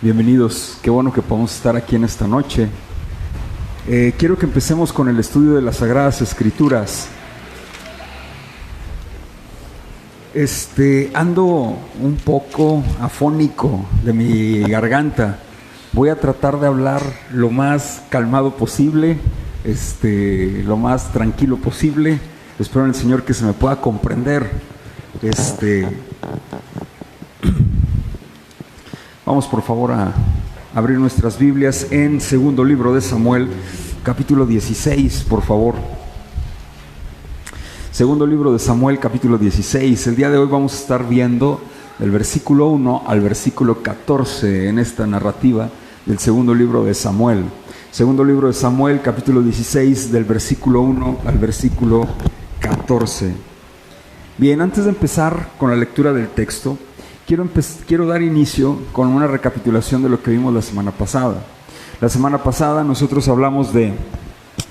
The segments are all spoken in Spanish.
Bienvenidos, qué bueno que podemos estar aquí en esta noche. Quiero que empecemos con el estudio de las Sagradas Escrituras. Ando un poco afónico de mi garganta. Voy a tratar de hablar lo más calmado posible, lo más tranquilo posible. Espero en el Señor que se me pueda comprender. Vamos por favor a abrir nuestras Biblias en segundo libro de Samuel, capítulo 16, por favor. Segundo libro de Samuel, capítulo 16. El día de hoy vamos a estar viendo del versículo 1 al versículo 14 en esta narrativa del segundo libro de Samuel. Segundo libro de Samuel, capítulo 16, del versículo 1 al versículo 14. Bien, antes de empezar con la lectura del texto, quiero dar inicio con una recapitulación de lo que vimos la semana pasada. La semana pasada nosotros hablamos de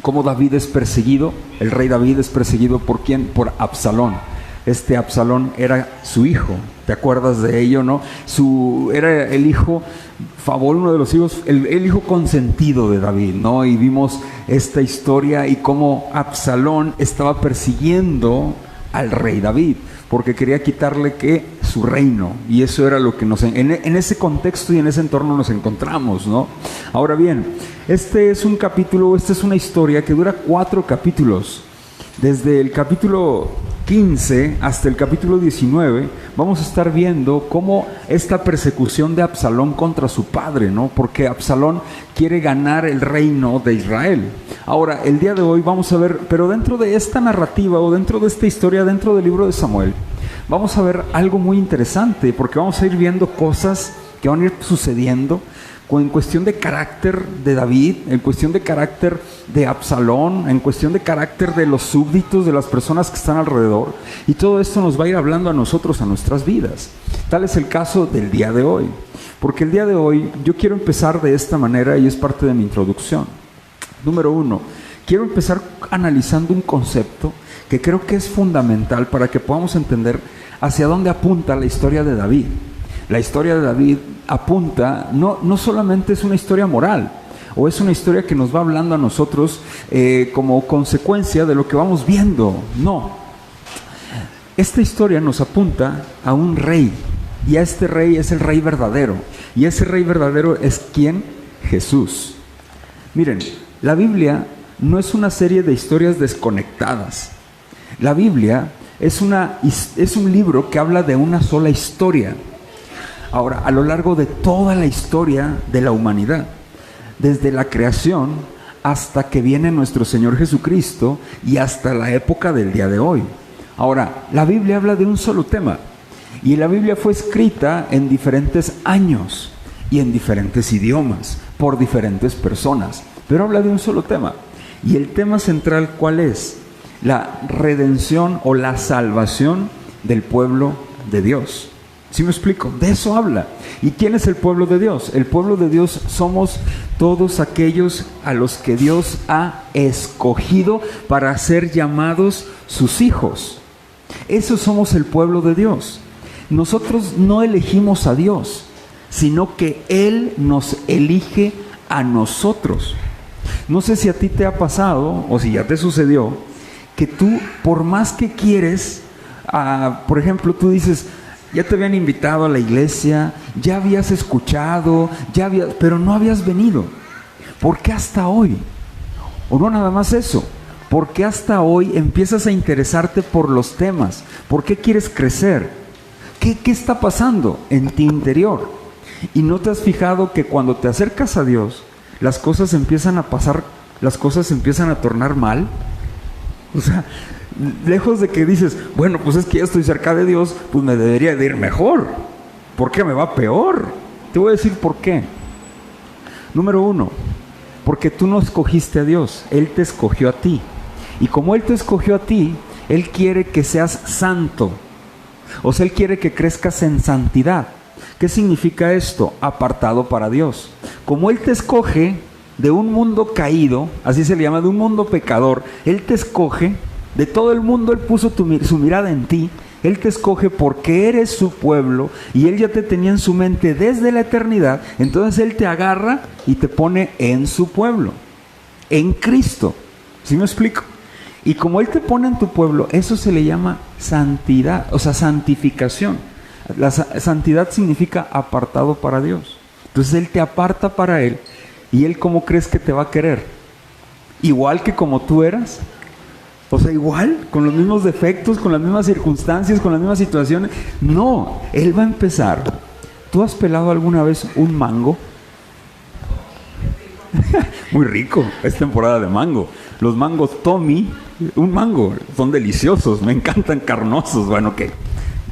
cómo David es perseguido. El rey David es perseguido ¿por quién? Por Absalón. Absalón era su hijo, ¿te acuerdas de ello, no? Era el hijo uno de los hijos, el hijo consentido de David, ¿no? Y vimos esta historia y cómo Absalón estaba persiguiendo al rey David, porque quería quitarle su reino, y eso era lo que en ese contexto y en ese entorno nos encontramos, ¿no? Ahora bien, este es una historia que dura 4 capítulos. Desde el capítulo 15 hasta el capítulo 19 vamos a estar viendo cómo esta persecución de Absalón contra su padre, ¿no? Porque Absalón quiere ganar el reino de Israel. Ahora, el día de hoy vamos a ver, pero dentro de esta narrativa o dentro de esta historia, dentro del libro de Samuel, vamos a ver algo muy interesante, porque vamos a ir viendo cosas que van a ir sucediendo en cuestión de carácter de David, en cuestión de carácter de Absalón, en cuestión de carácter de los súbditos, de las personas que están alrededor, y todo esto nos va a ir hablando a nosotros, a nuestras vidas. Tal es el caso del día de hoy, porque el día de hoy yo quiero empezar de esta manera y es parte de mi introducción. Número 1, quiero empezar analizando un concepto que creo que es fundamental para que podamos entender hacia dónde apunta la historia de David. La historia de David apunta, no solamente es una historia moral, o es una historia que nos va hablando a nosotros como consecuencia de lo que vamos viendo. No, esta historia nos apunta a un rey, y a este rey es el rey verdadero, y ese rey verdadero es ¿quién? Jesús. Miren, la Biblia no es una serie de historias desconectadas. La Biblia es un libro que habla de una sola historia. Ahora, a lo largo de toda la historia de la humanidad, desde la creación hasta que viene nuestro Señor Jesucristo y hasta la época del día de hoy. Ahora, la Biblia habla de un solo tema, y la Biblia fue escrita en diferentes años y en diferentes idiomas por diferentes personas, pero habla de un solo tema. Y el tema central, ¿cuál es? La redención o la salvación del pueblo de Dios. ¿Sí me explico? De eso habla. ¿Y quién es el pueblo de Dios? El pueblo de Dios somos todos aquellos a los que Dios ha escogido para ser llamados sus hijos. Esos somos el pueblo de Dios. Nosotros no elegimos a Dios, sino que Él nos elige a nosotros. No sé si a ti te ha pasado, o si ya te sucedió, que tú, por más que quieres, por ejemplo, tú dices, ya te habían invitado a la iglesia, ya habías escuchado, pero no habías venido. ¿Por qué hasta hoy? O no nada más eso, ¿por qué hasta hoy empiezas a interesarte por los temas? ¿Por qué quieres crecer? ¿Qué está pasando en ti interior? ¿Y no te has fijado que cuando te acercas a Dios, las cosas empiezan a pasar, las cosas empiezan a tornar mal? O sea, lejos de que dices, bueno, pues es que ya estoy cerca de Dios, pues me debería de ir mejor. ¿Por qué me va peor? Te voy a decir por qué. Número 1, porque tú no escogiste a Dios, Él te escogió a ti. Y como Él te escogió a ti, Él quiere que seas santo. O sea, Él quiere que crezcas en santidad. ¿Qué significa esto? Apartado para Dios. Como Él te escoge de un mundo caído, así se le llama, de un mundo pecador, Él te escoge, de todo el mundo Él puso su mirada en ti, Él te escoge porque eres su pueblo y Él ya te tenía en su mente desde la eternidad. Entonces Él te agarra y te pone en su pueblo, en Cristo. ¿Sí me explico? Y como Él te pone en tu pueblo, eso se le llama santidad, o sea, santificación. La santidad significa apartado para Dios. Entonces Él te aparta para Él. ¿Y Él cómo crees que te va a querer? Igual que como tú eras. O sea, igual, con los mismos defectos, con las mismas circunstancias, con las mismas situaciones. No, Él va a empezar. ¿Tú has pelado alguna vez un mango? Muy rico, es temporada de mango. Los mangos Tommy, un mango, son deliciosos, me encantan, carnosos. Bueno, que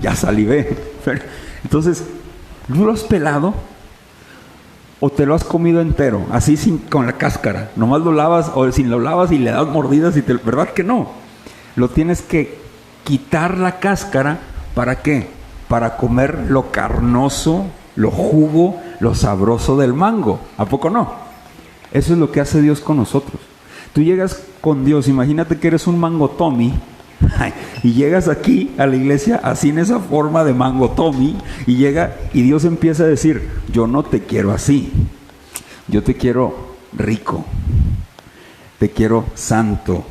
ya salivé. Entonces, ¿tú lo has pelado? ¿O te lo has comido entero, así con la cáscara? Nomás lo lavas, o si lo lavas y le das mordidas, ¿verdad que no? Lo tienes que quitar la cáscara, ¿para qué? Para comer lo carnoso, lo jugo, lo sabroso del mango. ¿A poco no? Eso es lo que hace Dios con nosotros. Tú llegas con Dios, imagínate que eres un mango Tommy, y llegas aquí a la iglesia así en esa forma de mango Tommy, y llega y Dios empieza a decir: yo no te quiero así, yo te quiero rico, te quiero santo,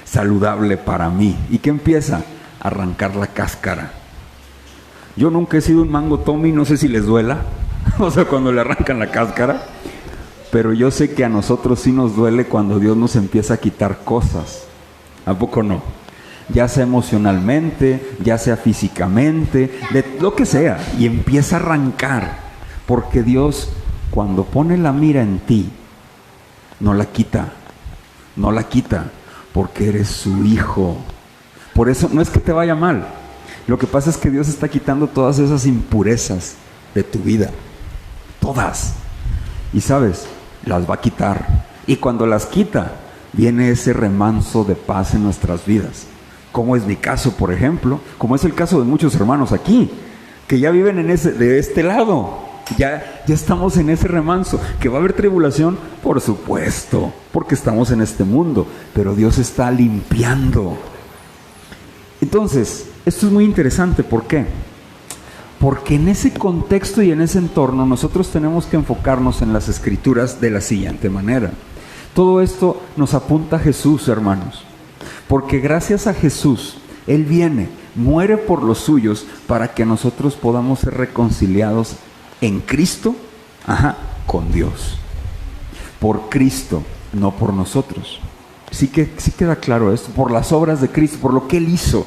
saludable para mí. ¿Y qué empieza? A arrancar la cáscara. Yo nunca he sido un mango Tommy, no sé si les duela, o sea, cuando le arrancan la cáscara, pero yo sé que a nosotros sí nos duele cuando Dios nos empieza a quitar cosas. ¿A poco no? Ya sea emocionalmente, ya sea físicamente, de lo que sea, y empieza a arrancar, porque Dios, cuando pone la mira en ti, no la quita, porque eres su hijo. Por eso no es que te vaya mal, lo que pasa es que Dios está quitando todas esas impurezas de tu vida, todas, y sabes, las va a quitar, y cuando las quita, viene ese remanso de paz en nuestras vidas. Como es mi caso, por ejemplo, como es el caso de muchos hermanos aquí, que ya viven de este lado, ya estamos en ese remanso. Que va a haber tribulación, por supuesto, porque estamos en este mundo, pero Dios está limpiando. Entonces, esto es muy interesante, ¿por qué? Porque en ese contexto y en ese entorno nosotros tenemos que enfocarnos en las Escrituras de la siguiente manera. Todo esto nos apunta a Jesús, hermanos. Porque gracias a Jesús, Él viene, muere por los suyos para que nosotros podamos ser reconciliados en Cristo, con Dios. Por Cristo, no por nosotros. Sí queda claro esto, por las obras de Cristo, por lo que Él hizo,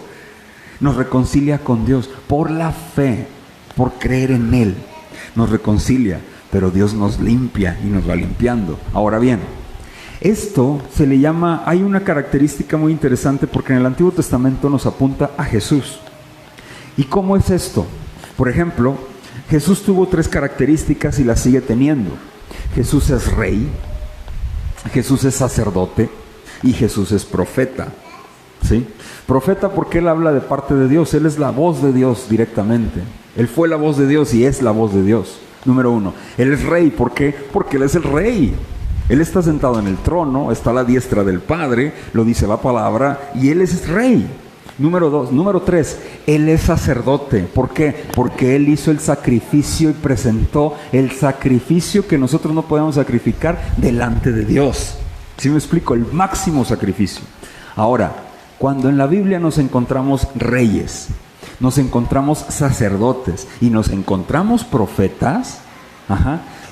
nos reconcilia con Dios, por la fe, por creer en Él, nos reconcilia, pero Dios nos limpia y nos va limpiando. Ahora bien, esto se le llama, hay una característica muy interesante porque en el Antiguo Testamento nos apunta a Jesús. ¿Y cómo es esto? Por ejemplo, Jesús tuvo 3 características y las sigue teniendo. Jesús es rey, Jesús es sacerdote y Jesús es profeta. ¿Sí? Profeta porque Él habla de parte de Dios, Él es la voz de Dios directamente. Él fue la voz de Dios y es la voz de Dios. Número 1, Él es rey, ¿por qué? Porque Él es el rey. Él está sentado en el trono, está a la diestra del Padre, lo dice la palabra, y Él es rey. Número 3, Él es sacerdote. ¿Por qué? Porque Él hizo el sacrificio y presentó el sacrificio que nosotros no podemos sacrificar delante de Dios. ¿Sí me explico? El máximo sacrificio. Ahora, cuando en la Biblia nos encontramos reyes, nos encontramos sacerdotes y nos encontramos profetas,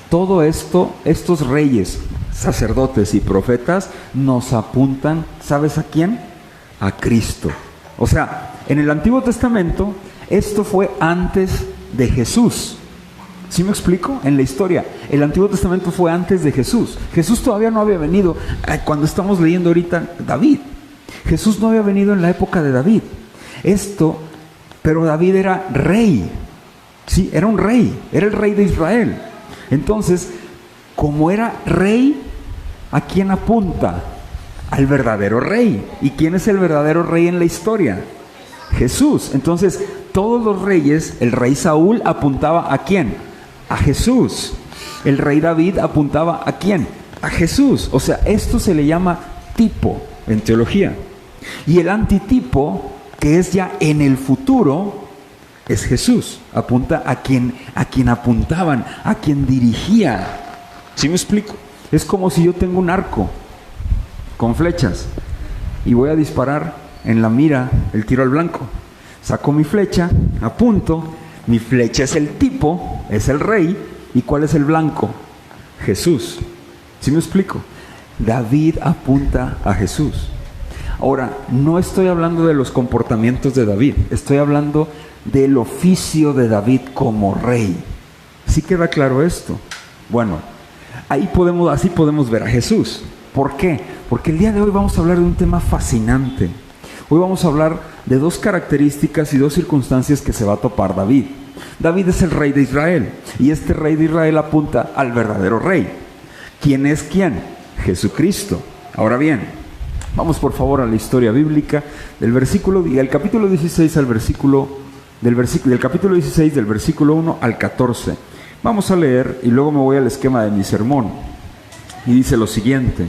todo esto, estos reyes, sacerdotes y profetas nos apuntan, ¿sabes a quién? A Cristo. O sea, en el Antiguo Testamento esto fue antes de Jesús. ¿Sí me explico? En la historia, el Antiguo Testamento fue antes de Jesús. Jesús todavía no había venido, cuando estamos leyendo ahorita David. Jesús no había venido en la época de David. Pero David era rey. Sí, era un rey, era el rey de Israel. Entonces, como era rey, ¿a quién apunta? Al verdadero rey. ¿Y quién es el verdadero rey en la historia? Jesús. Entonces, todos los reyes, el rey Saúl apuntaba ¿a quién? A Jesús. El rey David apuntaba ¿a quién? A Jesús. O sea, esto se le llama tipo en teología. Y el antitipo que es ya en el futuro, es Jesús. Apunta a quien apuntaban, a quien dirigía. ¿Sí me explico? Es como si yo tengo un arco con flechas y voy a disparar en la mira el tiro al blanco. Saco mi flecha, apunto, mi flecha es el tipo, es el rey. ¿Y cuál es el blanco? Jesús. ¿Sí me explico? David apunta a Jesús. Ahora, no estoy hablando de los comportamientos de David, estoy hablando del oficio de David como rey. ¿Sí queda claro esto? Bueno, así podemos ver a Jesús. ¿Por qué? Porque el día de hoy vamos a hablar de un tema fascinante. Hoy vamos a hablar de dos características y dos circunstancias que se va a topar David. David es el rey de Israel, y este rey de Israel apunta al verdadero rey. ¿Quién es quién? Jesucristo. Ahora bien, vamos por favor a la historia bíblica del capítulo 16 del capítulo 16 del versículo 1 al 14. Vamos a leer y luego me voy al esquema de mi sermón. Y dice lo siguiente: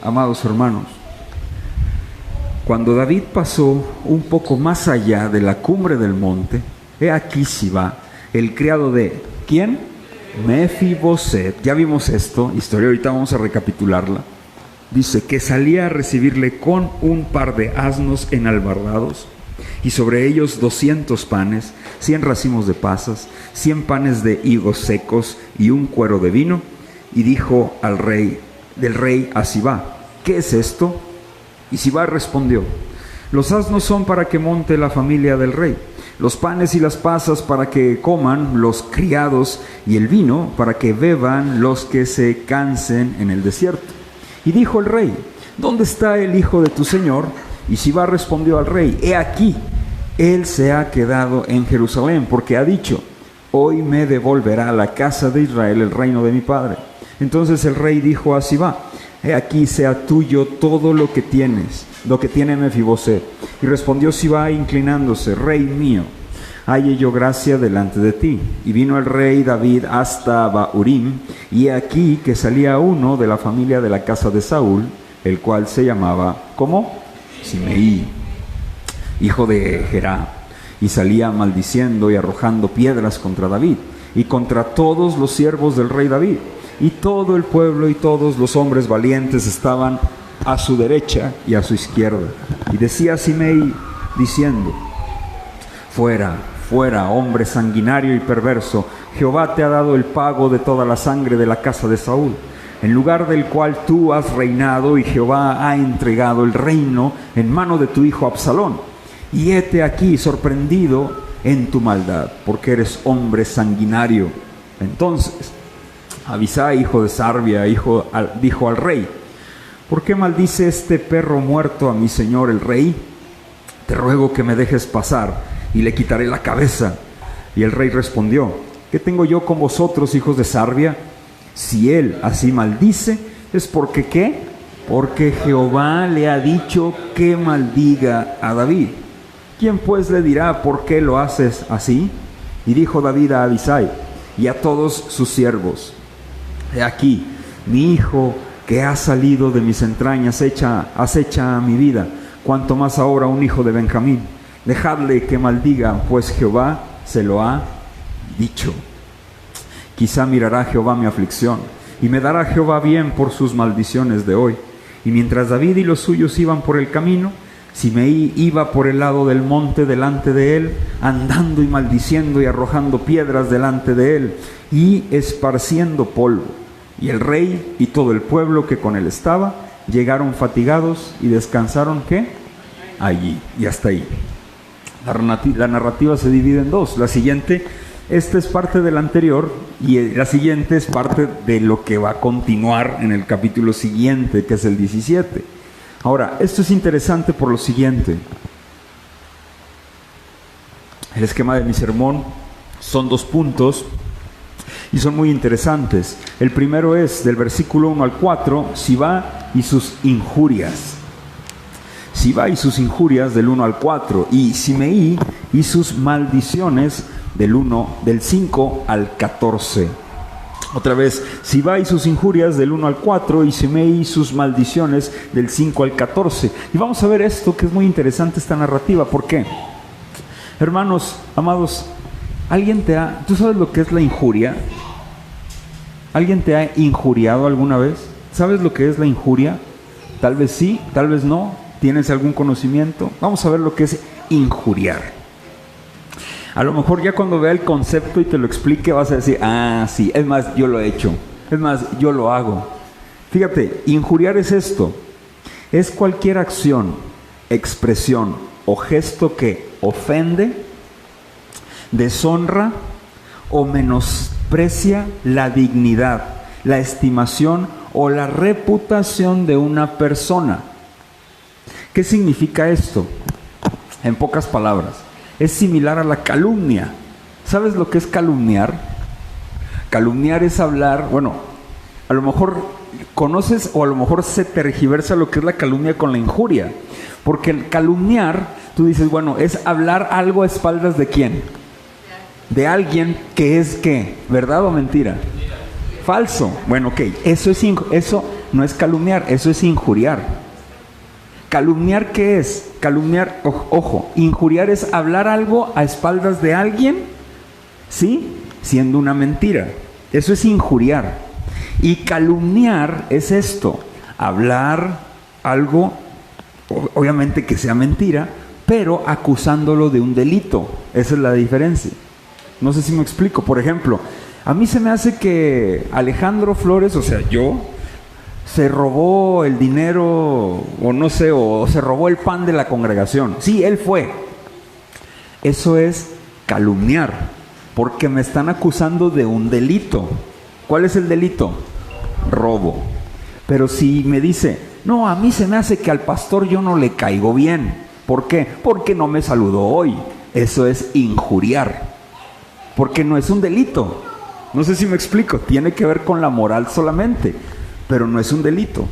amados hermanos, cuando David pasó un poco más allá de la cumbre del monte, he aquí Sibá, el criado de ¿quién? Mefiboset. Ya vimos esto, historia, ahorita vamos a recapitularla. Dice que salía a recibirle con un par de asnos enalbardados, y sobre ellos 200 panes, 100 racimos de pasas, 100 panes de higos secos y un cuero de vino. Y dijo del rey a Sibá: ¿qué es esto? Y Sibá respondió: los asnos son para que monte la familia del rey, los panes y las pasas para que coman los criados, y el vino para que beban los que se cansen en el desierto. Y dijo el rey: ¿dónde está el hijo de tu señor? Y Sibá respondió al rey: he aquí, él se ha quedado en Jerusalén, porque ha dicho: hoy me devolverá a la casa de Israel el reino de mi padre. Entonces el rey dijo a Sibá: he aquí sea tuyo todo lo que tiene Mefiboset. Y respondió Sibá inclinándose: rey mío, halle yo gracia delante de ti. Y vino el rey David hasta Bahurim, y he aquí que salía uno de la familia de la casa de Saúl, el cual se llamaba, ¿cómo? Simeí, hijo de Gerá, y salía maldiciendo y arrojando piedras contra David y contra todos los siervos del rey David. Y todo el pueblo y todos los hombres valientes estaban a su derecha y a su izquierda. Y decía Simeí diciendo: fuera, fuera, hombre sanguinario y perverso, Jehová te ha dado el pago de toda la sangre de la casa de Saúl, en lugar del cual tú has reinado, y Jehová ha entregado el reino en mano de tu hijo Absalón. Y hete aquí sorprendido en tu maldad, porque eres hombre sanguinario. Entonces Abisai, hijo de Sarbia, dijo al rey: ¿por qué maldice este perro muerto a mi señor el rey? Te ruego que me dejes pasar, y le quitaré la cabeza. Y el rey respondió: ¿qué tengo yo con vosotros, hijos de Sarbia? Si él así maldice, ¿es porque qué? Porque Jehová le ha dicho que maldiga a David. ¿Quién pues le dirá por qué lo haces así? Y dijo David a Abisai y a todos sus siervos: he aquí, mi hijo que ha salido de mis entrañas acecha a mi vida, cuanto más ahora un hijo de Benjamín. Dejadle que maldiga, pues Jehová se lo ha dicho. Quizá mirará Jehová mi aflicción, y me dará Jehová bien por sus maldiciones de hoy. Y mientras David y los suyos iban por el camino, Simeí iba por el lado del monte delante de él, andando y maldiciendo y arrojando piedras delante de él, y esparciendo polvo. Y el rey y todo el pueblo que con él estaba llegaron fatigados y descansaron, ¿qué? Allí. Y hasta ahí. La narrativa se divide en dos. La siguiente, esta es parte de la anterior, y la siguiente es parte de lo que va a continuar en el capítulo siguiente, que es el 17. Ahora, esto es interesante por lo siguiente. El esquema de mi sermón son 2 puntos y son muy interesantes. El primero es del versículo 1 al 4, Sibá y sus injurias. Sibá y sus injurias del 1 al 4, y Simeí y sus maldiciones del 5 al 14. Otra vez, Sibá y sus injurias del 1 al 4 y Semei y sus maldiciones del 5 al 14. Y vamos a ver esto, que es muy interesante esta narrativa. ¿Por qué? Hermanos, amados, ¿tú sabes lo que es la injuria? ¿Alguien te ha injuriado alguna vez? ¿Sabes lo que es la injuria? Tal vez sí, tal vez no. ¿Tienes algún conocimiento? Vamos a ver lo que es injuriar. A lo mejor ya cuando vea el concepto y te lo explique vas a decir, ah, sí, es más, yo lo he hecho. Es más, yo lo hago. Fíjate, injuriar es esto. Es cualquier acción, expresión o gesto que ofende, deshonra o menosprecia la dignidad, la estimación o la reputación de una persona. ¿Qué significa esto? En pocas palabras, es similar a la calumnia. ¿Sabes lo que es calumniar? Calumniar es hablar, bueno, a lo mejor conoces o a lo mejor se tergiversa lo que es la calumnia con la injuria. Porque el calumniar, tú dices, bueno, es hablar algo a espaldas ¿de quién? De alguien que es ¿qué? ¿Verdad o mentira? Falso. Bueno, ok, eso no es calumniar, eso es injuriar. ¿Calumniar qué es? Calumniar, ojo, injuriar es hablar algo a espaldas de alguien, ¿sí? Siendo una mentira. Eso es injuriar. Y calumniar es esto, hablar algo, obviamente que sea mentira, pero acusándolo de un delito. Esa es la diferencia. No sé si me explico. Por ejemplo, a mí se me hace que Alejandro Flores, o sea, yo, se robó el dinero, o no sé, o se robó el pan de la congregación. Sí, él fue. Eso es calumniar, porque me están acusando de un delito. ¿Cuál es el delito? Robo. Pero si me dice, no, a mí se me hace que al pastor yo no le caigo bien. ¿Por qué? Porque no me saludó hoy. Eso es injuriar, porque no es un delito. No sé si me explico, tiene que ver con la moral solamente, pero no es un delito.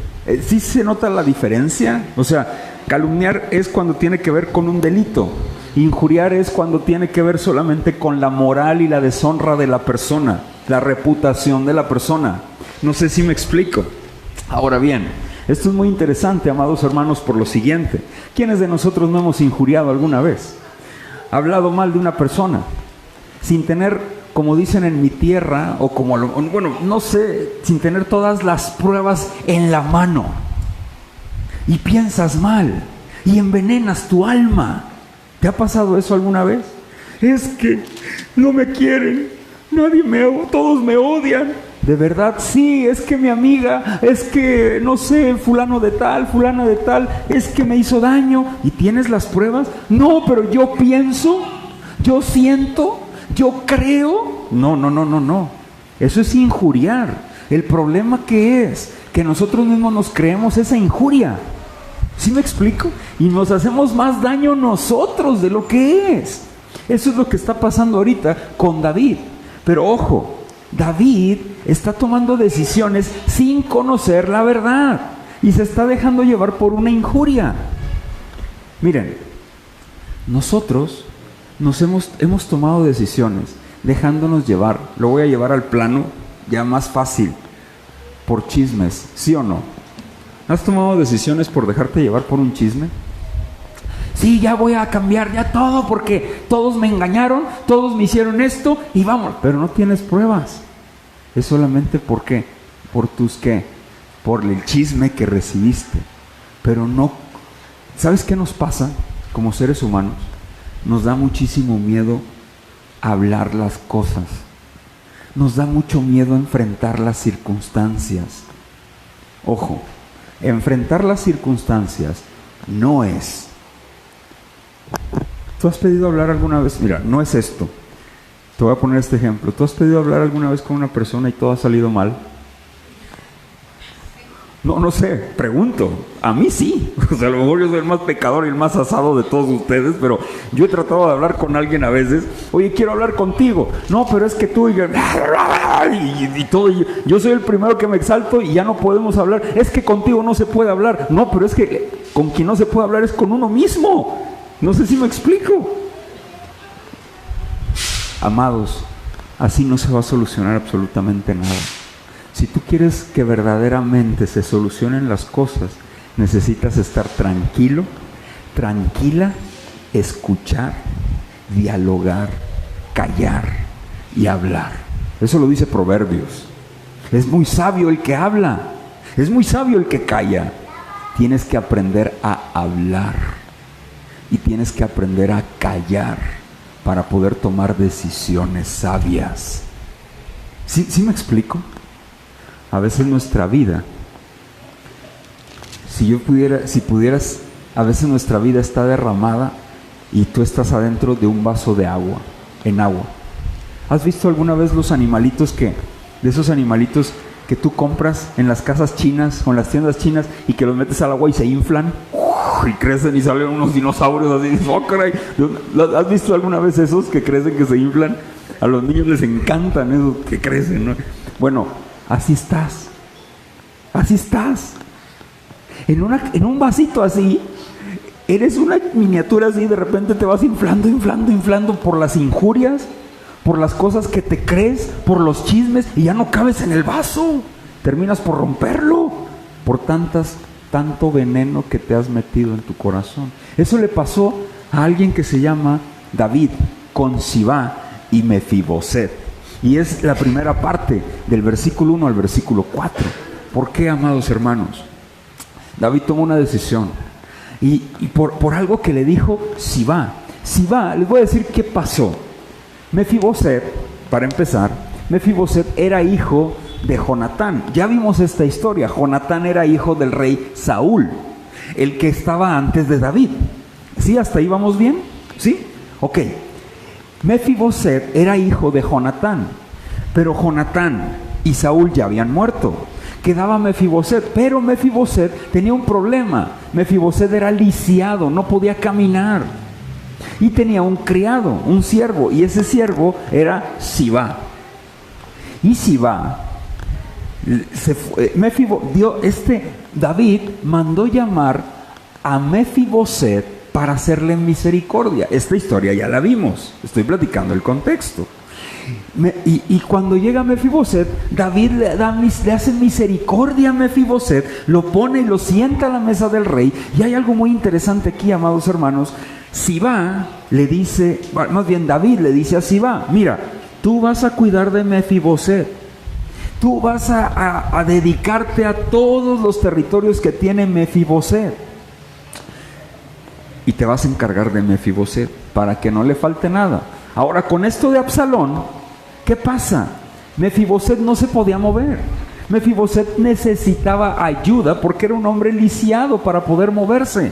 ¿Sí se nota la diferencia? O sea, calumniar es cuando tiene que ver con un delito. Injuriar es cuando tiene que ver solamente con la moral y la deshonra de la persona, la reputación de la persona. No sé si me explico. Ahora bien, esto es muy interesante, amados hermanos, por lo siguiente. ¿Quiénes de nosotros no hemos injuriado alguna vez? Hablado mal de una persona, sin tener, como dicen en mi tierra, o como, bueno, no sé, sin tener todas las pruebas en la mano. Y piensas mal, y envenenas tu alma. ¿Te ha pasado eso alguna vez? Es que no me quieren, todos me odian. De verdad, sí, es que mi amiga, es que, no sé, fulano de tal, fulana de tal, es que me hizo daño. ¿Y tienes las pruebas? No, pero yo pienso, yo siento, yo creo. No. Eso es injuriar. El problema que es que nosotros mismos nos creemos esa injuria. ¿Sí me explico? Y nos hacemos más daño nosotros de lo que es. Eso es lo que está pasando ahorita con David. Pero ojo, David está tomando decisiones sin conocer la verdad y se está dejando llevar por una injuria. Miren, nosotros hemos tomado decisiones dejándonos llevar, lo voy a llevar al plano ya más fácil, por chismes, ¿sí o no? ¿Has tomado decisiones por dejarte llevar por un chisme? Sí, ya voy a cambiar ya todo porque todos me engañaron, todos me hicieron esto y vamos. Pero no tienes pruebas. Es solamente ¿por qué? Por tus ¿qué? Por el chisme que recibiste. Pero no. ¿Sabes qué nos pasa como seres humanos? Nos da muchísimo miedo hablar las cosas. Nos da mucho miedo enfrentar las circunstancias. Ojo, enfrentar las circunstancias no es. ¿Tú has pedido hablar alguna vez? Mira, no es esto. Te voy a poner este ejemplo. ¿Tú has pedido hablar alguna vez con una persona y todo ha salido mal? No sé, pregunto. A mí sí. O sea, a lo mejor yo soy el más pecador y el más asado de todos ustedes, pero yo he tratado de hablar con alguien a veces. Oye, quiero hablar contigo. No, pero es que tú y todo. Yo soy el primero que me exalto y ya no podemos hablar. Es que contigo no se puede hablar. No, pero es que con quien no se puede hablar es con uno mismo. No sé si me explico. Amados, así no se va a solucionar absolutamente nada. Si tú quieres que verdaderamente se solucionen las cosas, necesitas estar tranquilo, tranquila, escuchar, dialogar, callar y hablar. Eso lo dice Proverbios. Es muy sabio el que habla, es muy sabio el que calla. Tienes que aprender a hablar y tienes que aprender a callar para poder tomar decisiones sabias. ¿Sí me explico? A veces nuestra vida, si pudieras, a veces nuestra vida está derramada y tú estás adentro de un vaso de agua, en agua. ¿Has visto alguna vez los animalitos de esos animalitos que tú compras en las casas chinas o en las tiendas chinas y que los metes al agua y se inflan? Y crecen y salen unos dinosaurios así. ¡Oh, caray! ¿Has visto alguna vez esos que crecen, que se inflan? A los niños les encantan esos que crecen, ¿no? Bueno, así estás. Así estás. En un vasito así, eres una miniatura así, de repente te vas inflando por las injurias, por las cosas que te crees, por los chismes, y ya no cabes en el vaso. Terminas por romperlo, por tanto veneno que te has metido en tu corazón. Eso le pasó a alguien que se llama David, con Sibá y Mefiboset. Y es la primera parte del versículo 1 al versículo 4. ¿Por qué, amados hermanos? David tomó una decisión. Y por algo que le dijo Sibá. Sibá, les voy a decir qué pasó. Mefiboset, para empezar, Mefiboset era hijo de Jonatán. Ya vimos esta historia. Jonatán era hijo del rey Saúl, el que estaba antes de David. ¿Sí? ¿Hasta ahí vamos bien? ¿Sí? Ok. Mefiboset era hijo de Jonatán, pero Jonatán y Saúl ya habían muerto. Quedaba Mefiboset, pero Mefiboset tenía un problema. Mefiboset era lisiado, no podía caminar. Y tenía un criado, un siervo, y ese siervo era Sibá. Y Sibá David mandó llamar a Mefiboset para hacerle misericordia. Esta historia ya la vimos, estoy platicando el contexto. Y cuando llega Mefiboset, David le hace misericordia a Mefiboset, lo pone y lo sienta a la mesa del rey. Y hay algo muy interesante aquí, amados hermanos. Sibá le dice, más bien David le dice a Sibá: mira, tú vas a cuidar de Mefiboset, tú vas a dedicarte a todos los territorios que tiene Mefiboset, y te vas a encargar de Mefiboset para que no le falte nada. Ahora, con esto de Absalón, ¿qué pasa? Mefiboset no se podía mover. Mefiboset necesitaba ayuda porque era un hombre lisiado para poder moverse.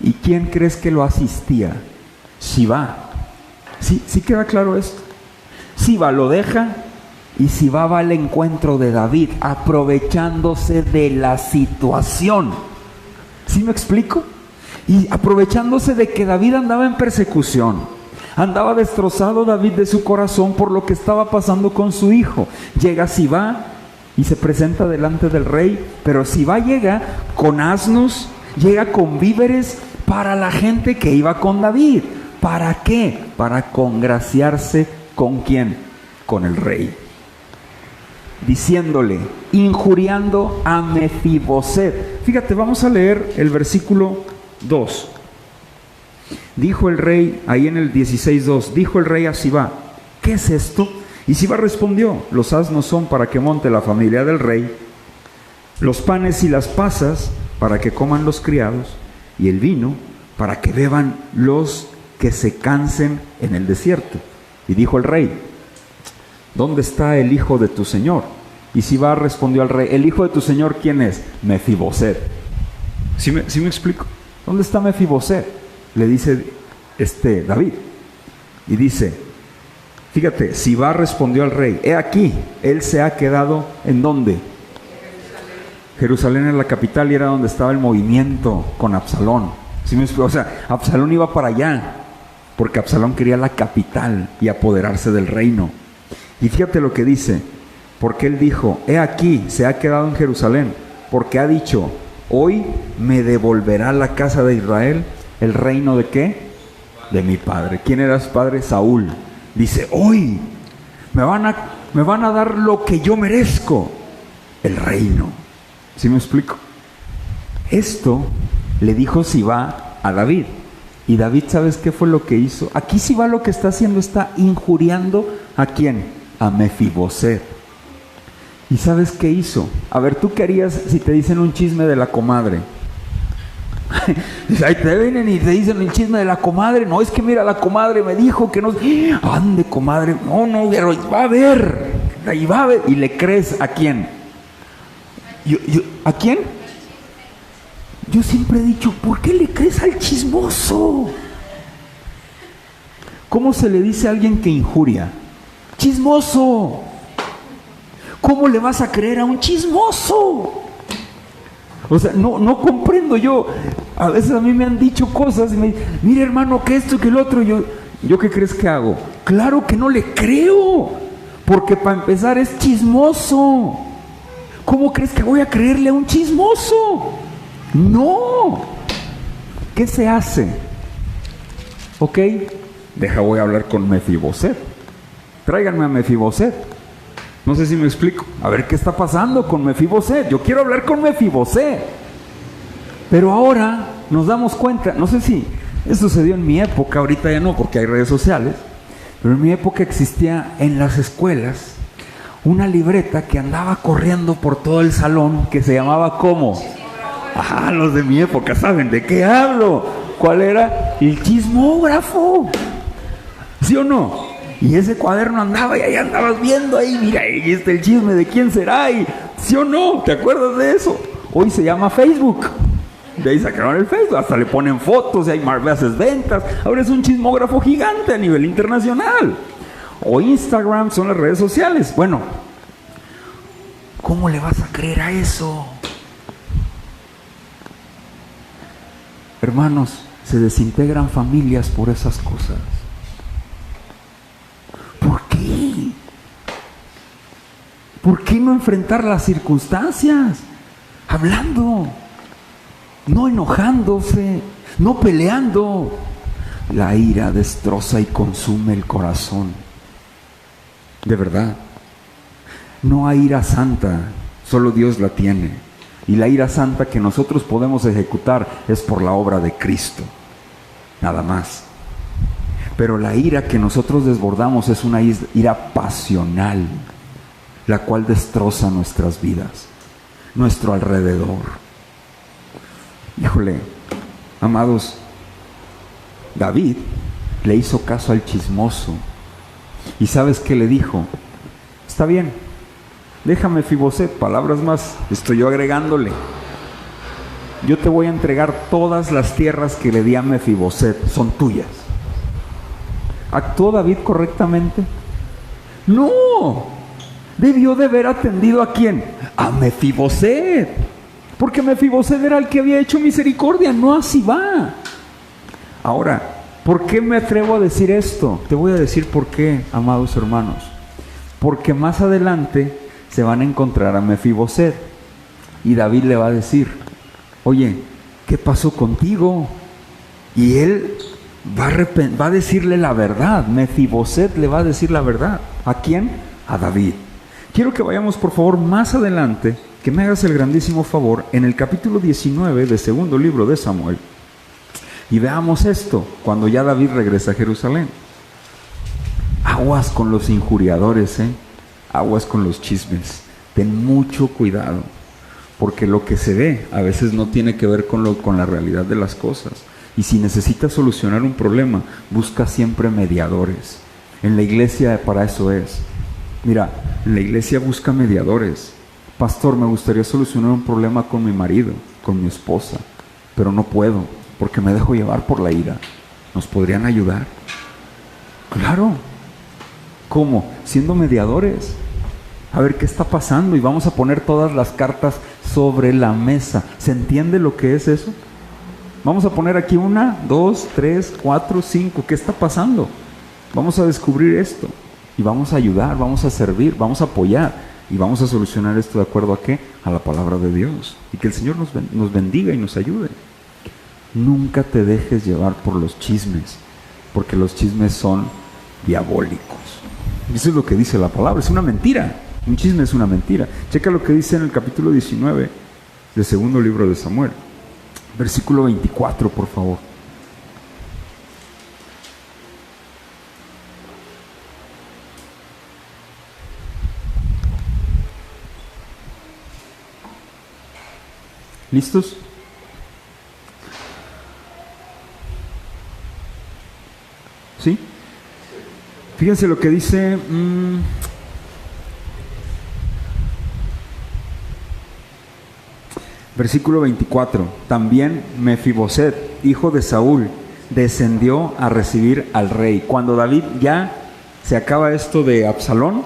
¿Y quién crees que lo asistía? Sibá. ¿Sí queda claro esto? Sibá lo deja y Sibá va al encuentro de David, aprovechándose de la situación. ¿Sí me explico? Y aprovechándose de que David andaba en persecución. Andaba destrozado David de su corazón por lo que estaba pasando con su hijo. Llega Sibá y se presenta delante del rey, pero Sibá llega con asnos, llega con víveres para la gente que iba con David. ¿Para qué? Para congraciarse ¿con quién? Con el rey. Diciéndole, injuriando a Mefiboset. Fíjate, vamos a leer el versículo 2. Dijo el rey, ahí en el 16:2, dijo el rey a Sibá: ¿qué es esto? Y Sibá respondió: los asnos son para que monte la familia del rey, los panes y las pasas para que coman los criados, y el vino para que beban los que se cansen en el desierto. Y dijo el rey: ¿dónde está el hijo de tu señor? Y Sibá respondió al rey: ¿el hijo de tu señor quién es? Mefiboset. ¿Sí me explico? ¿Dónde está Mefiboset? Le dice David. Y dice, fíjate, Sibá respondió al rey: he aquí, él se ha quedado ¿en dónde? Jerusalén es la capital y era donde estaba el movimiento con Absalón. ¿Sí me explico? O sea, Absalón iba para allá porque Absalón quería la capital y apoderarse del reino. Y fíjate lo que dice, porque él dijo: he aquí, se ha quedado en Jerusalén, porque ha dicho: hoy me devolverá la casa de Israel el reino ¿de qué? De mi padre. ¿Quién era su padre? Saúl. Dice: hoy me van a dar lo que yo merezco, el reino. ¿Sí me explico? Esto le dijo Sibá a David. Y David, ¿sabes qué fue lo que hizo? Aquí Sibá lo que está haciendo, está injuriando ¿a quién? A Mefiboset. ¿Y sabes qué hizo? A ver, ¿tú qué harías si te dicen un chisme de la comadre? Ahí te vienen y te dicen el chisme de la comadre. No, es que mira, la comadre me dijo que no. Ande, comadre. No, pero va a ver. Ahí va a ver. ¿Y le crees a quién? ¿A quién? Yo siempre he dicho, ¿por qué le crees al chismoso? ¿Cómo se le dice a alguien que injuria? ¡Chismoso! ¿Cómo le vas a creer a un chismoso? O sea, no comprendo yo. A veces a mí me han dicho cosas y me dicen, mire hermano, que esto, que el otro. ¿Yo qué crees que hago? Claro que no le creo, porque para empezar es chismoso. ¿Cómo crees que voy a creerle a un chismoso? No. ¿Qué se hace? Ok, voy a hablar con Mefiboset. Tráiganme a Mefiboset. No sé si me explico. A ver qué está pasando con Mefiboset. Yo quiero hablar con Mefiboset. Pero ahora nos damos cuenta, no sé si eso sucedió en mi época, ahorita ya no porque hay redes sociales, pero en mi época existía en las escuelas una libreta que andaba corriendo por todo el salón que se llamaba ¿cómo? Ajá, los de mi época saben de qué hablo. ¿Cuál era? El chismógrafo. ¿Sí o no? Y ese cuaderno andaba y ahí andabas viendo ahí, mira, ahí está el chisme de quién será y ¿sí o no? ¿Te acuerdas de eso? Hoy se llama Facebook. De ahí sacaron el Facebook, hasta le ponen fotos y hay más veces ventas. Ahora es un chismógrafo gigante a nivel internacional. O Instagram, son las redes sociales. Bueno, ¿cómo le vas a creer a eso? Hermanos, se desintegran familias por esas cosas. ¿Por qué? ¿Por qué no enfrentar las circunstancias? Hablando, no enojándose, no peleando. La ira destroza y consume el corazón. De verdad. No hay ira santa, solo Dios la tiene. Y la ira santa que nosotros podemos ejecutar es por la obra de Cristo. Nada más. Pero la ira que nosotros desbordamos es una ira pasional, la cual destroza nuestras vidas, nuestro alrededor. Híjole, amados, David le hizo caso al chismoso. ¿Y sabes qué le dijo? Está bien, déjame Mefiboset, palabras más, estoy yo agregándole. Yo te voy a entregar todas las tierras que le di a Mefiboset, son tuyas. ¿Actuó David correctamente? No, debió de haber atendido ¿a quién? A Mefiboset, porque Mefiboset era el que había hecho misericordia, no a Sibá. Ahora, ¿por qué me atrevo a decir esto? Te voy a decir por qué, amados hermanos. Porque más adelante se van a encontrar a Mefiboset y David le va a decir, oye, ¿qué pasó contigo? Y él va a decirle la verdad. Mefiboset le va a decir la verdad. ¿A quién? A David. Quiero que vayamos por favor más adelante, que me hagas el grandísimo favor, en el capítulo 19 del segundo libro de Samuel. Y veamos esto, cuando ya David regresa a Jerusalén. Aguas con los injuriadores, aguas con los chismes. Ten mucho cuidado, porque lo que se ve a veces no tiene que ver con la realidad de las cosas. Y si necesitas solucionar un problema, busca siempre mediadores. En la iglesia para eso es. Mira, en la iglesia busca mediadores. Pastor, me gustaría solucionar un problema con mi marido, con mi esposa, pero no puedo, porque me dejo llevar por la ira. ¿Nos podrían ayudar? Claro. ¿Cómo? Siendo mediadores. A ver qué está pasando y vamos a poner todas las cartas sobre la mesa. ¿Se entiende lo que es eso? Vamos a poner aquí 1, 2, 3, 4, 5. ¿Qué está pasando? Vamos a descubrir esto y vamos a ayudar, vamos a servir, vamos a apoyar y vamos a solucionar esto de acuerdo a qué? A la palabra de Dios. Y que el Señor nos bendiga y nos ayude. Nunca te dejes llevar por los chismes, porque los chismes son diabólicos. Eso es lo que dice la palabra, es una mentira. Un chisme es una mentira. Checa lo que dice en el capítulo 19 del segundo libro de Samuel. Versículo 24, por favor. ¿Listos? ¿Sí? Fíjense lo que dice... Versículo 24. También Mefiboset, hijo de Saúl, descendió a recibir al rey. Cuando David ya se acaba esto de Absalón,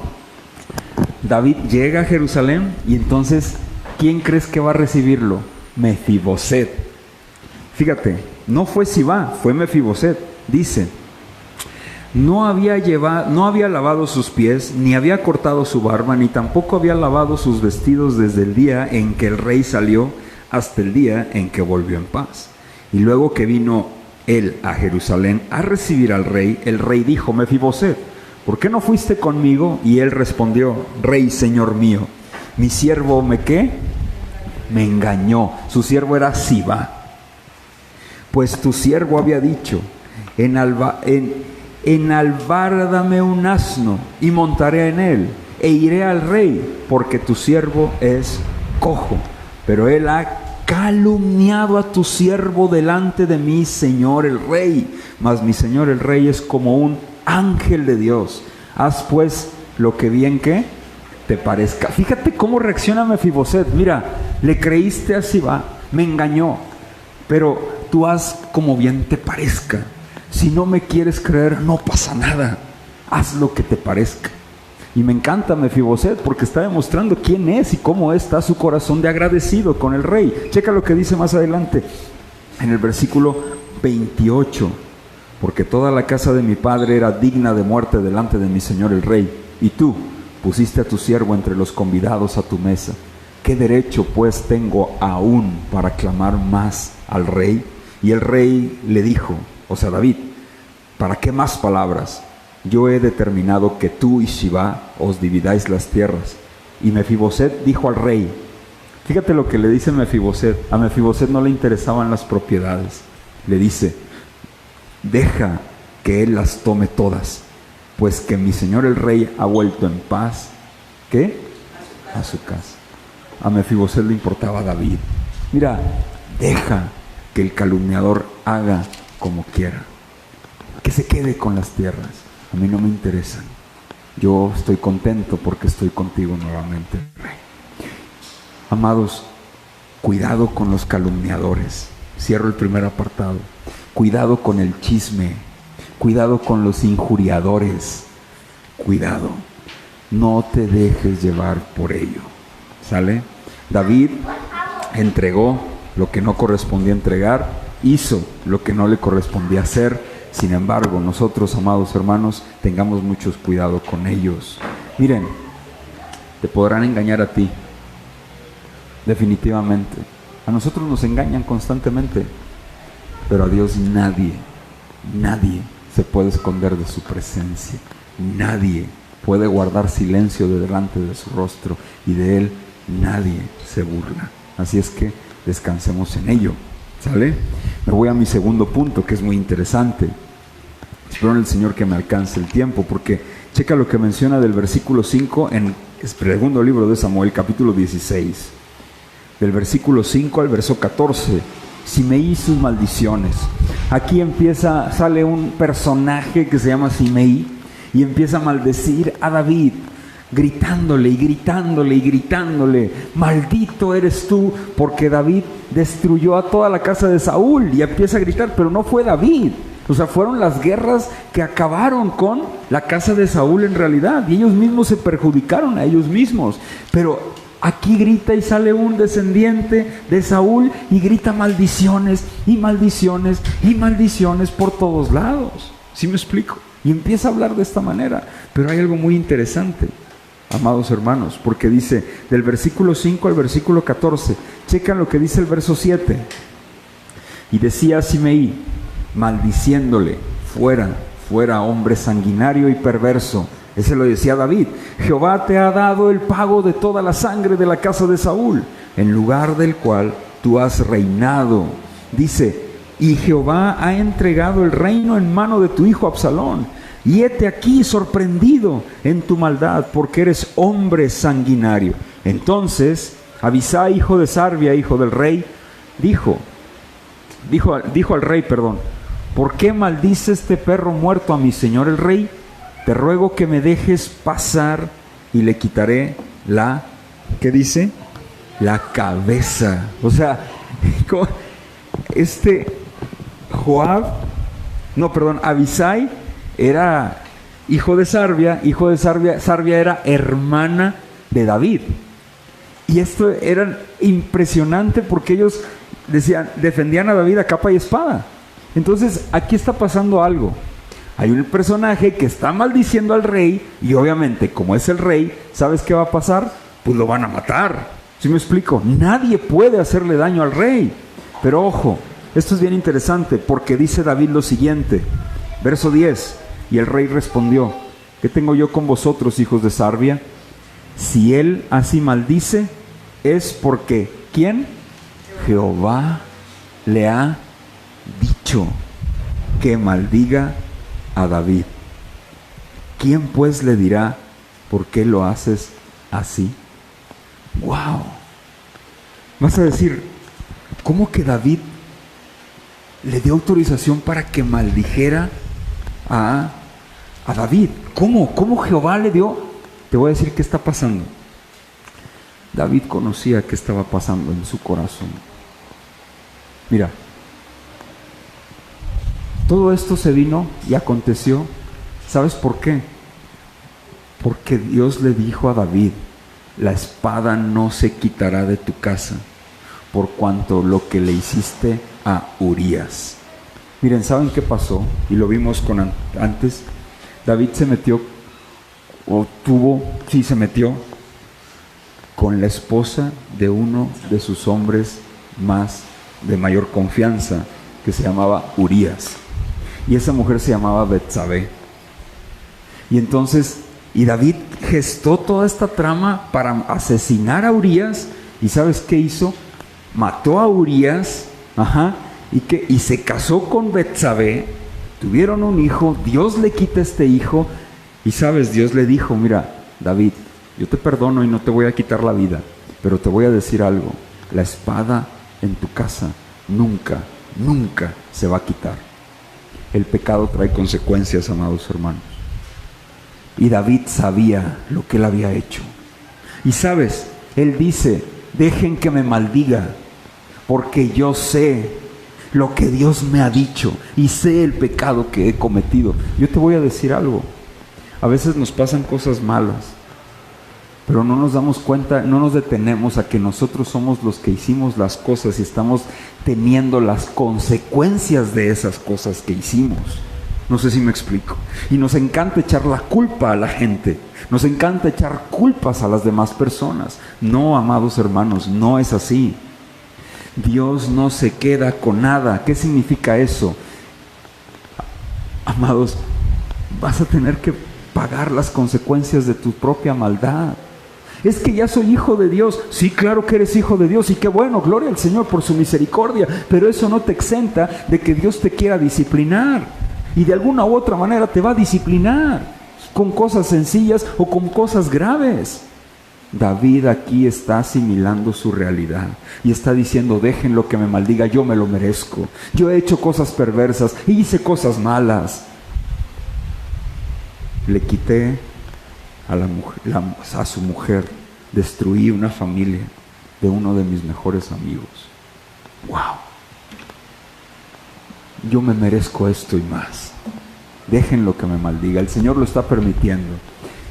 David llega a Jerusalén y entonces, ¿quién crees que va a recibirlo? Mefiboset. Fíjate, no fue Sibá, fue Mefiboset. Dice, no había lavado sus pies, ni había cortado su barba, ni tampoco había lavado sus vestidos desde el día en que el rey salió hasta el día en que volvió en paz. Y luego que vino él a Jerusalén a recibir al rey, el rey dijo, Mefiboset, ¿por qué no fuiste conmigo? Y él respondió, Rey, señor mío, mi siervo ¿qué? Me engañó. Su siervo era Sibá. Pues tu siervo había dicho, enalbárdame un asno y montaré en él e iré al rey, porque tu siervo es cojo. Pero él ha calumniado a tu siervo delante de mi señor el rey. Mas mi señor el rey es como un ángel de Dios. Haz pues lo que bien que te parezca. Fíjate cómo reacciona Mefiboset. Mira, le creíste a Sibá, me engañó, pero tú haz como bien te parezca. Si no me quieres creer, no pasa nada. Haz lo que te parezca. Y me encanta Mefiboset porque está demostrando quién es y cómo está su corazón de agradecido con el rey. Checa lo que dice más adelante en el versículo 28. Porque toda la casa de mi padre era digna de muerte delante de mi señor el rey. Y tú pusiste a tu siervo entre los convidados a tu mesa. ¿Qué derecho pues tengo aún para clamar más al rey? Y el rey le dijo, o sea David, ¿para qué más palabras? Yo he determinado que tú y Sibá os dividáis las tierras. Y Mefiboset dijo al rey, fíjate lo que le dice Mefiboset. A Mefiboset no le interesaban las propiedades. Le dice, deja que él las tome todas, pues que mi señor el rey ha vuelto en paz, ¿qué? A su casa. A Mefiboset le importaba a David. Mira, deja que el calumniador haga como quiera, que se quede con las tierras, a mí no me interesan, yo estoy contento porque estoy contigo nuevamente, rey. Amados, cuidado con los calumniadores. Cierro el primer apartado. Cuidado con el chisme, cuidado con los injuriadores, cuidado, no te dejes llevar por ello. ¿Sale? David entregó lo que no correspondía entregar, hizo lo que no le correspondía hacer. Sin embargo, nosotros, amados hermanos, tengamos mucho cuidado con ellos. Miren, te podrán engañar a ti, definitivamente. A nosotros nos engañan constantemente, pero a Dios nadie se puede esconder de su presencia. Nadie puede guardar silencio delante de su rostro, y de Él nadie se burla. Así es que descansemos en ello. ¿Sale? Me voy a mi segundo punto, que es muy interesante. Espero en el Señor que me alcance el tiempo, porque checa lo que menciona del versículo 5 en el segundo libro de Samuel, capítulo 16. Del versículo 5 al verso 14. Simei y sus maldiciones. Aquí sale un personaje que se llama Simei y empieza a maldecir a David, gritándole y gritándole y gritándole, maldito eres tú, porque David destruyó a toda la casa de Saúl. Y empieza a gritar, pero no fue David, o sea, fueron las guerras que acabaron con la casa de Saúl en realidad, y ellos mismos se perjudicaron a ellos mismos. Pero aquí grita y sale un descendiente de Saúl y grita maldiciones y maldiciones y maldiciones por todos lados. ¿Sí me explico? Y empieza a hablar de esta manera. Pero hay algo muy interesante, amados hermanos, porque dice del versículo 5 al versículo 14, checan lo que dice el verso 7. Y decía Simei, maldiciéndole, fuera hombre sanguinario y perverso, Ese lo decía David. Jehová te ha dado el pago de toda la sangre de la casa de Saúl, en lugar del cual tú has reinado. Dice, y Jehová ha entregado el reino en mano de tu hijo Absalón. Y hete aquí sorprendido en tu maldad, porque eres hombre sanguinario. Entonces Abisai, hijo de Sarbia, hijo del rey, dijo al rey, ¿por qué maldice este perro muerto a mi señor el rey? Te ruego que me dejes pasar y le quitaré la, ¿qué dice? La cabeza. O sea, Abisai era hijo de Sarbia. Sarbia era hermana de David. Y esto era impresionante porque ellos defendían a David a capa y espada. Entonces aquí está pasando algo. Hay un personaje que está maldiciendo al rey y obviamente como es el rey, ¿sabes qué va a pasar? Pues lo van a matar. ¿Sí me explico? Nadie puede hacerle daño al rey. Pero ojo, esto es bien interesante porque dice David lo siguiente, verso 10, y el rey respondió, ¿qué tengo yo con vosotros, hijos de Sarbia? Si él así maldice, es porque, ¿quién? Jehová le ha dicho que maldiga a David. ¿Quién pues le dirá por qué lo haces así? ¡Wow! Vas a decir, ¿cómo que David le dio autorización para que maldijera a David? ¿Cómo Jehová le dio? Te voy a decir qué está pasando. David conocía qué estaba pasando en su corazón. Mira, todo esto se vino y aconteció. ¿Sabes por qué? Porque Dios le dijo a David, la espada no se quitará de tu casa, por cuanto lo que le hiciste a Urías. Miren, ¿saben qué pasó? Y lo vimos antes. David se metió con la esposa de uno de sus hombres de mayor confianza, que se llamaba Urías. Y esa mujer se llamaba Betsabé. Y David gestó toda esta trama para asesinar a Urías. ¿Y sabes qué hizo? Mató a Urías, y se casó con Betsabé. Tuvieron un hijo, Dios le quita este hijo. Y sabes, Dios le dijo, mira, David, yo te perdono y no te voy a quitar la vida, pero te voy a decir algo, la espada en tu casa nunca se va a quitar. El pecado trae consecuencias, amados hermanos. Y David sabía lo que él había hecho. Y sabes, él dice, dejen que me maldiga, porque yo sé lo que Dios me ha dicho y sé el pecado que he cometido. Yo te voy a decir algo. A veces nos pasan cosas malas, pero no nos damos cuenta, no nos detenemos a que nosotros somos los que hicimos las cosas y estamos teniendo las consecuencias de esas cosas que hicimos. No sé si me explico. Y nos encanta echar la culpa a la gente. Nos encanta echar culpas a las demás personas. No, amados hermanos, no es así. Dios no se queda con nada. ¿Qué significa eso? Amados, vas a tener que pagar las consecuencias de tu propia maldad. Es que ya soy hijo de Dios. Sí, claro que eres hijo de Dios y qué bueno, gloria al Señor por su misericordia, pero eso no te exenta de que Dios te quiera disciplinar y de alguna u otra manera te va a disciplinar con cosas sencillas o con cosas graves. David aquí está asimilando su realidad y está diciendo, déjenlo que me maldiga, yo me lo merezco. Yo he hecho cosas perversas y hice cosas malas. Le quité a su mujer, destruí una familia de uno de mis mejores amigos. ¡Wow! Yo me merezco esto y más. Déjenlo que me maldiga. El Señor lo está permitiendo.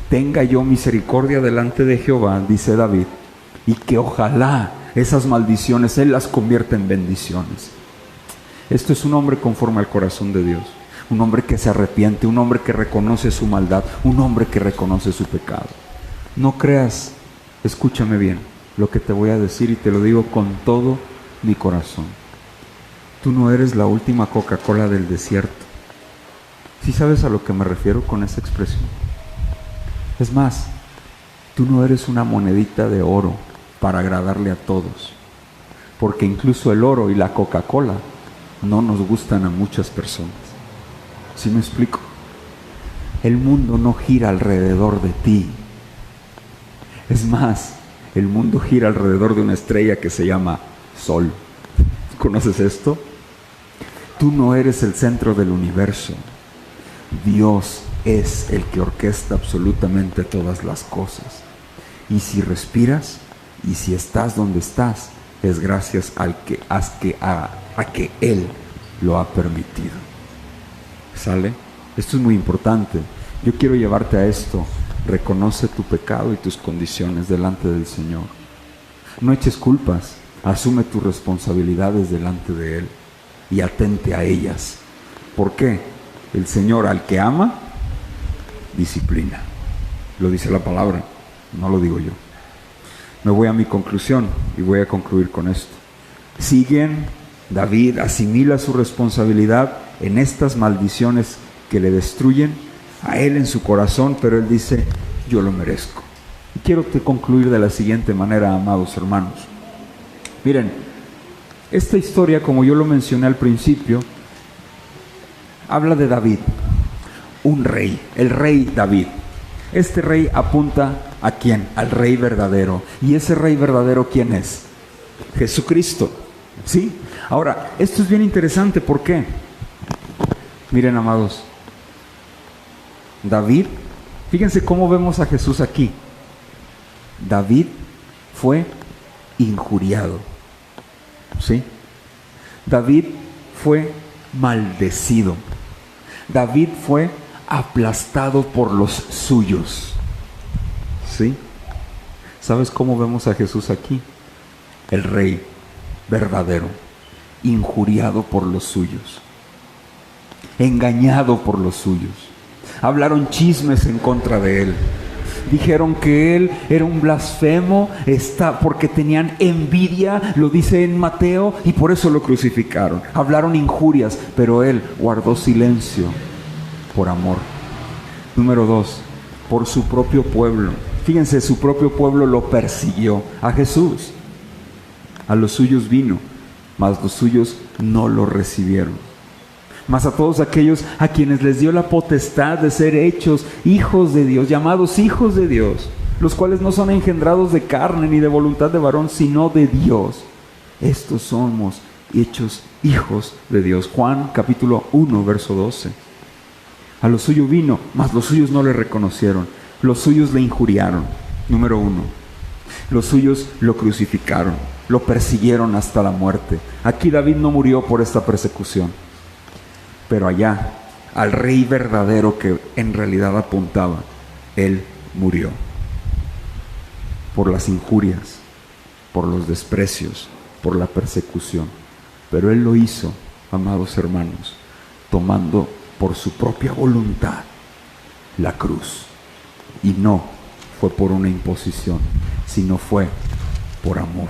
Tenga yo misericordia delante de Jehová, dice David, y que ojalá esas maldiciones Él las convierta en bendiciones. Esto es un hombre conforme al corazón de Dios. Un hombre que se arrepiente, un hombre que reconoce su maldad, un hombre que reconoce su pecado. No creas, escúchame bien lo que te voy a decir y te lo digo con todo mi corazón. Tú no eres la última Coca-Cola del desierto. ¿Sí sabes a lo que me refiero con esa expresión? Es más, tú no eres una monedita de oro para agradarle a todos, porque incluso el oro y la Coca-Cola no nos gustan a muchas personas. ¿Sí me explico? El mundo no gira alrededor de ti. Es más, el mundo gira alrededor de una estrella que se llama Sol. ¿Conoces esto? Tú no eres el centro del universo. Dios es el que orquesta absolutamente todas las cosas. Y si respiras y si estás donde estás, es gracias a que Él lo ha permitido. ¿Sale? Esto es muy importante. Yo quiero llevarte a esto. Reconoce tu pecado y tus condiciones delante del Señor. No eches culpas. Asume tus responsabilidades delante de Él y atente a ellas. ¿Por qué? El Señor al que ama, disciplina. Lo dice la palabra, no lo digo yo. Me voy a mi conclusión y voy a concluir con esto. David asimila su responsabilidad en estas maldiciones que le destruyen a él en su corazón, pero él dice, yo lo merezco. Y quiero concluir de la siguiente manera, amados hermanos. Miren, esta historia, como yo lo mencioné al principio, habla de David, un rey, el rey David. Este rey apunta ¿a quién? Al rey verdadero. ¿Y ese rey verdadero quién es? Jesucristo. ¿Sí? Ahora, esto es bien interesante, ¿por qué? Miren, amados, David, fíjense cómo vemos a Jesús aquí. David fue injuriado. ¿Sí? David fue maldecido. David fue aplastado por los suyos. ¿Sí? ¿Sabes cómo vemos a Jesús aquí? El rey verdadero, injuriado por los suyos, engañado por los suyos. Hablaron chismes en contra de él. Dijeron que él era un blasfemo, porque tenían envidia, lo dice en Mateo, y por eso lo crucificaron. Hablaron injurias, pero él guardó silencio por amor. Número 2, por su propio pueblo. Fíjense, su propio pueblo lo persiguió a Jesús. A los suyos vino, mas los suyos no lo recibieron. Mas a todos aquellos a quienes les dio la potestad de ser hechos hijos de Dios, llamados hijos de Dios, los cuales no son engendrados de carne ni de voluntad de varón, sino de Dios. Estos somos hechos hijos de Dios. Juan capítulo 1, verso 12. A los suyos vino, mas los suyos no le reconocieron. Los suyos le injuriaron. Número 1. Los suyos lo crucificaron, lo persiguieron hasta la muerte. Aquí David no murió por esta persecución, pero allá, al rey verdadero que en realidad apuntaba, él murió por las injurias, por los desprecios, por la persecución. Pero él lo hizo, amados hermanos, tomando por su propia voluntad la cruz. Y no fue por una imposición, sino fue por amor,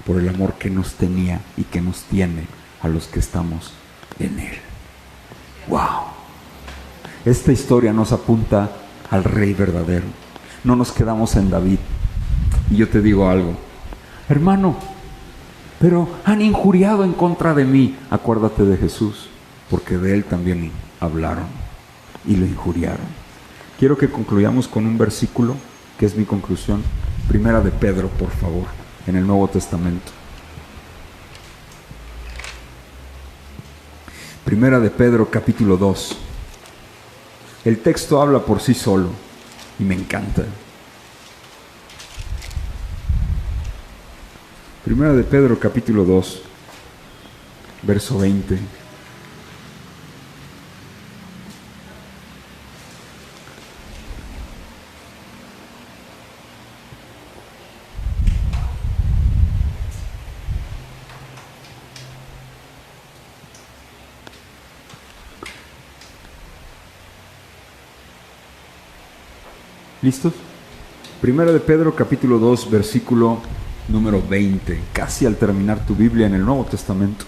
por el amor que nos tenía y que nos tiene a los que estamos en él. ¡Wow! Esta historia nos apunta al rey verdadero. No nos quedamos en David. Y yo te digo algo, hermano, pero han injuriado en contra de mí. Acuérdate de Jesús, porque de él también hablaron y lo injuriaron. Quiero que concluyamos con un versículo que es mi conclusión. Primera de Pedro, por favor, en el Nuevo Testamento. Primera de Pedro, capítulo 2. El texto habla por sí solo y me encanta. Primera de Pedro, capítulo 2, verso 20. ¿Listos? Primera de Pedro, capítulo 2, versículo número 20, casi al terminar tu Biblia en el Nuevo Testamento.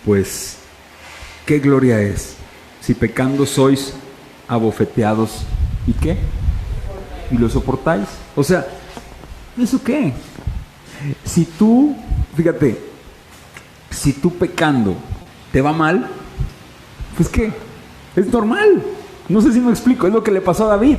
Pues ¿Qué gloria es? Si pecando sois abofeteados, ¿y qué? ¿Y lo soportáis? O sea, ¿eso qué? Si tú, fíjate, si tú pecando te va mal, pues ¿qué? Es normal. No sé si me explico, es lo que le pasó a David.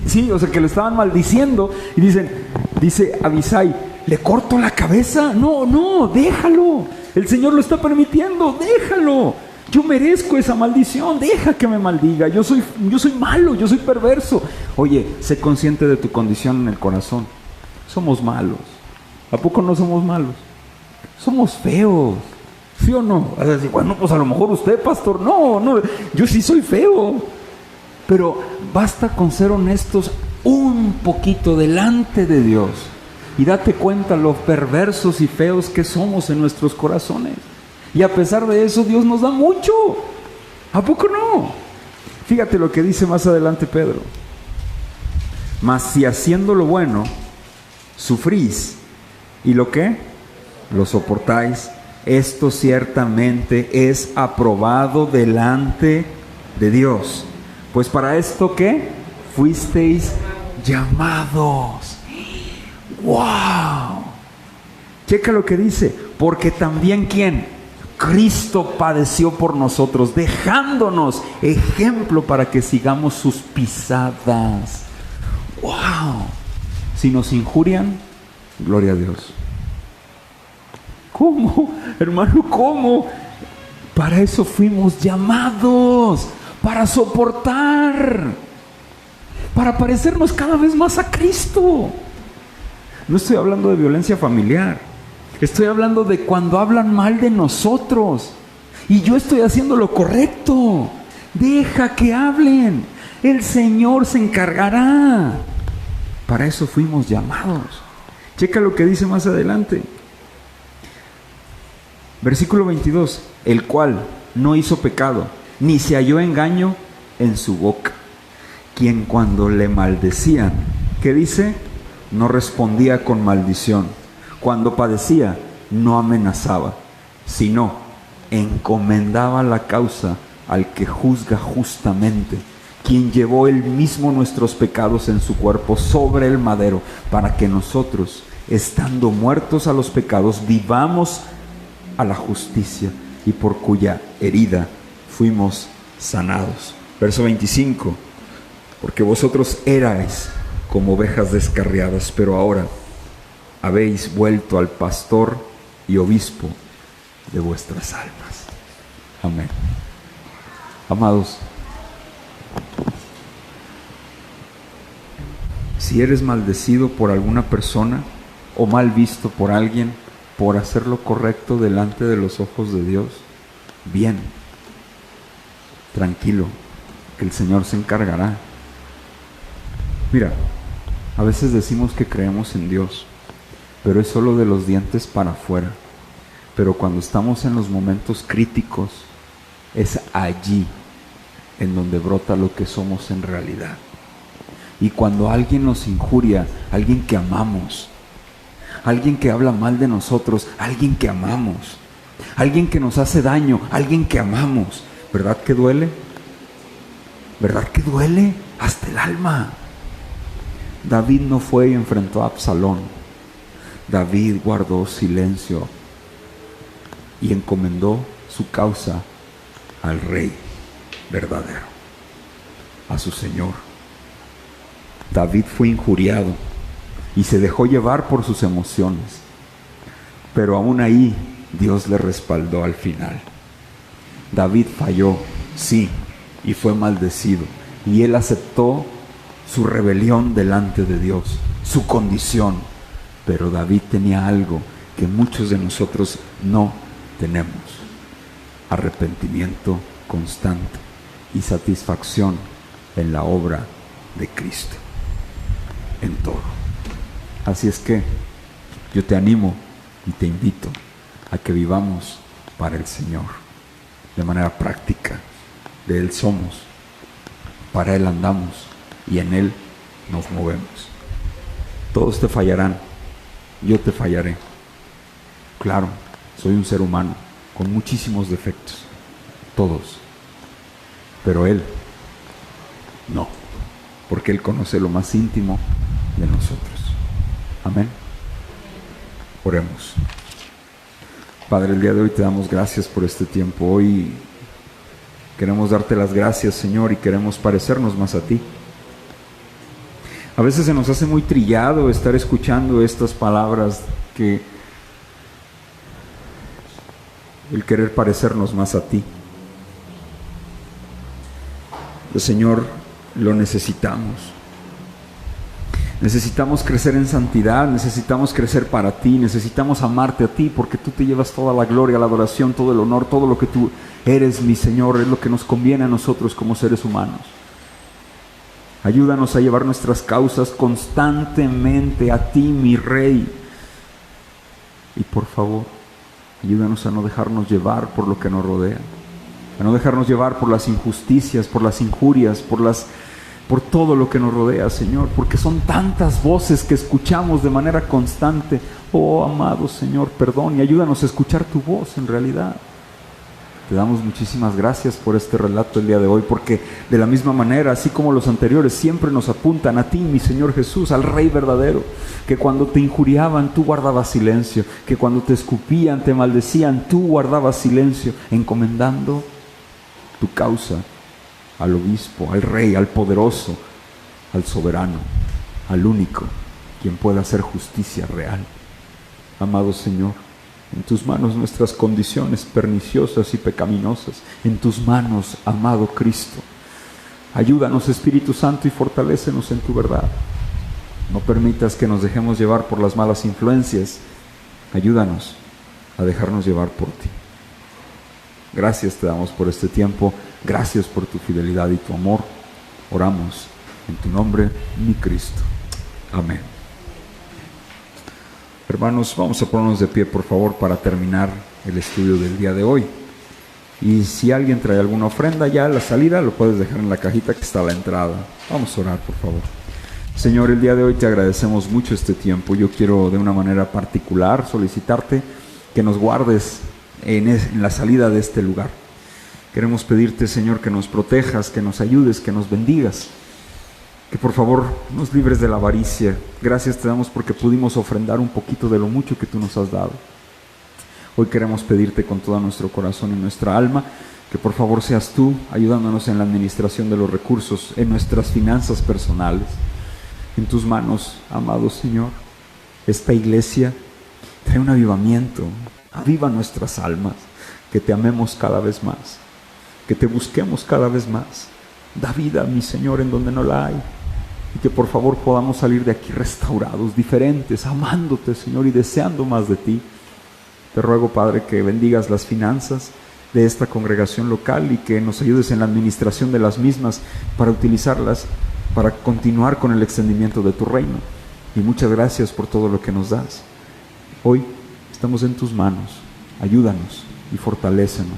Sí, o sea, que lo estaban maldiciendo y dice Abisai, ¿le corto la cabeza? No, déjalo. El Señor lo está permitiendo, déjalo. Yo merezco esa maldición, deja que me maldiga. Yo soy malo, yo soy perverso. Oye, sé consciente de tu condición en el corazón. Somos malos. ¿A poco no somos malos? Somos feos. ¿Sí o no? Vas a decir, bueno, pues a lo mejor usted, pastor. No, yo sí soy feo. Pero basta con ser honestos un poquito delante de Dios y date cuenta lo perversos y feos que somos en nuestros corazones. Y a pesar de eso, Dios nos da mucho. ¿A poco no? Fíjate lo que dice más adelante Pedro. Mas si haciendo lo bueno, sufrís, ¿y lo qué? Lo soportáis. Esto ciertamente es aprobado delante de Dios. Pues para esto, ¿qué? Fuisteis llamados. ¡Wow! Checa lo que dice. Porque también, ¿quién? Cristo padeció por nosotros, dejándonos ejemplo para que sigamos sus pisadas. ¡Wow! Si nos injurian, gloria a Dios. ¿Cómo? Hermano, ¿cómo? Para eso fuimos llamados. Para soportar, para parecernos cada vez más a Cristo. No estoy hablando de violencia familiar, estoy hablando de cuando hablan mal de nosotros y yo estoy haciendo lo correcto. Deja que hablen, el Señor se encargará. Para eso fuimos llamados. Checa lo que dice más adelante. Versículo 22, el cual no hizo pecado, ni se halló engaño en su boca, quien cuando le maldecían, ¿qué dice? No respondía con maldición. Cuando padecía, no amenazaba, sino encomendaba la causa al que juzga justamente, quien llevó él mismo nuestros pecados en su cuerpo sobre el madero, para que nosotros, estando muertos a los pecados, vivamos a la justicia, y por cuya herida fuimos sanados. Verso 25, porque vosotros erais como ovejas descarriadas, pero ahora habéis vuelto al pastor y obispo de vuestras almas. Amén. Amados, si eres maldecido por alguna persona o mal visto por alguien por hacer lo correcto delante de los ojos de Dios, bien, tranquilo, que el Señor se encargará. Mira, a veces decimos que creemos en Dios, pero es solo de los dientes para afuera. Pero cuando estamos en los momentos críticos, es allí en donde brota lo que somos en realidad. Y cuando alguien nos injuria, alguien que amamos, alguien que habla mal de nosotros, alguien que amamos, alguien que nos hace daño, alguien que amamos, ¿verdad que duele? ¿Verdad que duele? Hasta el alma. David no fue y enfrentó a Absalón. David guardó silencio y encomendó su causa al rey verdadero, a su Señor. David fue injuriado y se dejó llevar por sus emociones, pero aún ahí Dios le respaldó al final. David falló, sí, y fue maldecido, y él aceptó su rebelión delante de Dios, su condición, pero David tenía algo que muchos de nosotros no tenemos: arrepentimiento constante y satisfacción en la obra de Cristo, en todo. Así es que yo te animo y te invito a que vivamos para el Señor, de manera práctica. De Él somos, para Él andamos y en Él nos movemos. Todos te fallarán, yo te fallaré. Claro, soy un ser humano con muchísimos defectos, todos, pero Él no, porque Él conoce lo más íntimo de nosotros. Amén. Oremos. Padre, el día de hoy te damos gracias por este tiempo. Hoy queremos darte las gracias, Señor, y queremos parecernos más a ti. A veces se nos hace muy trillado estar escuchando estas palabras, que el querer parecernos más a ti. Señor, lo necesitamos. Necesitamos crecer en santidad, necesitamos crecer para ti, necesitamos amarte a ti, porque tú te llevas toda la gloria, la adoración, todo el honor, todo lo que tú eres, mi Señor, es lo que nos conviene a nosotros como seres humanos. Ayúdanos a llevar nuestras causas constantemente a ti, mi Rey. Y por favor, ayúdanos a no dejarnos llevar por lo que nos rodea, a no dejarnos llevar por las injusticias, por las injurias, por todo lo que nos rodea, Señor, porque son tantas voces que escuchamos de manera constante. Oh, amado Señor, perdón, y ayúdanos a escuchar tu voz en realidad. Te damos muchísimas gracias por este relato el día de hoy, porque de la misma manera, así como los anteriores, siempre nos apuntan a ti, mi Señor Jesús, al Rey verdadero, que cuando te injuriaban, tú guardabas silencio, que cuando te escupían, te maldecían, tú guardabas silencio, encomendando tu causa al obispo, al Rey, al poderoso, al soberano, al único, quien pueda hacer justicia real. Amado Señor, en tus manos nuestras condiciones perniciosas y pecaminosas, en tus manos, amado Cristo. Ayúdanos, Espíritu Santo, y fortalécenos en tu verdad. No permitas que nos dejemos llevar por las malas influencias. Ayúdanos a dejarnos llevar por ti. Gracias te damos por este tiempo. Gracias por tu fidelidad y tu amor. Oramos en tu nombre, mi Cristo. Amén. Hermanos, vamos a ponernos de pie, por favor, para terminar el estudio del día de hoy. Y si alguien trae alguna ofrenda ya a la salida, lo puedes dejar en la cajita que está a la entrada. Vamos a orar, por favor. Señor, el día de hoy te agradecemos mucho este tiempo. Yo quiero de una manera particular solicitarte que nos guardes en la salida de este lugar. Queremos pedirte, Señor, que nos protejas, que nos ayudes, que nos bendigas, que por favor nos libres de la avaricia. Gracias te damos porque pudimos ofrendar un poquito de lo mucho que tú nos has dado. Hoy queremos pedirte con todo nuestro corazón y nuestra alma que por favor seas tú ayudándonos en la administración de los recursos, en nuestras finanzas personales. En tus manos, amado Señor, esta iglesia trae un avivamiento. Aviva nuestras almas, que te amemos cada vez más, que te busquemos cada vez más. Da vida, mi Señor, en donde no la hay, y que por favor podamos salir de aquí restaurados, diferentes, amándote, Señor, y deseando más de ti. Te ruego, Padre, que bendigas las finanzas de esta congregación local y que nos ayudes en la administración de las mismas para utilizarlas, para continuar con el extendimiento de tu reino. Y muchas gracias por todo lo que nos das. Hoy estamos en tus manos. Ayúdanos y fortalécenos.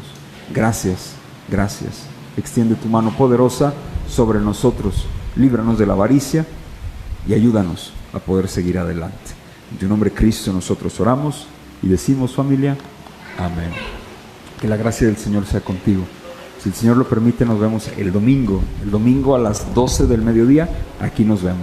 Gracias, gracias. Extiende tu mano poderosa sobre nosotros. Líbranos de la avaricia y ayúdanos a poder seguir adelante. En tu nombre, Cristo, nosotros oramos y decimos, familia, amén. Que la gracia del Señor sea contigo. Si el Señor lo permite, nos vemos el domingo. El domingo a las 12 del mediodía. Aquí nos vemos.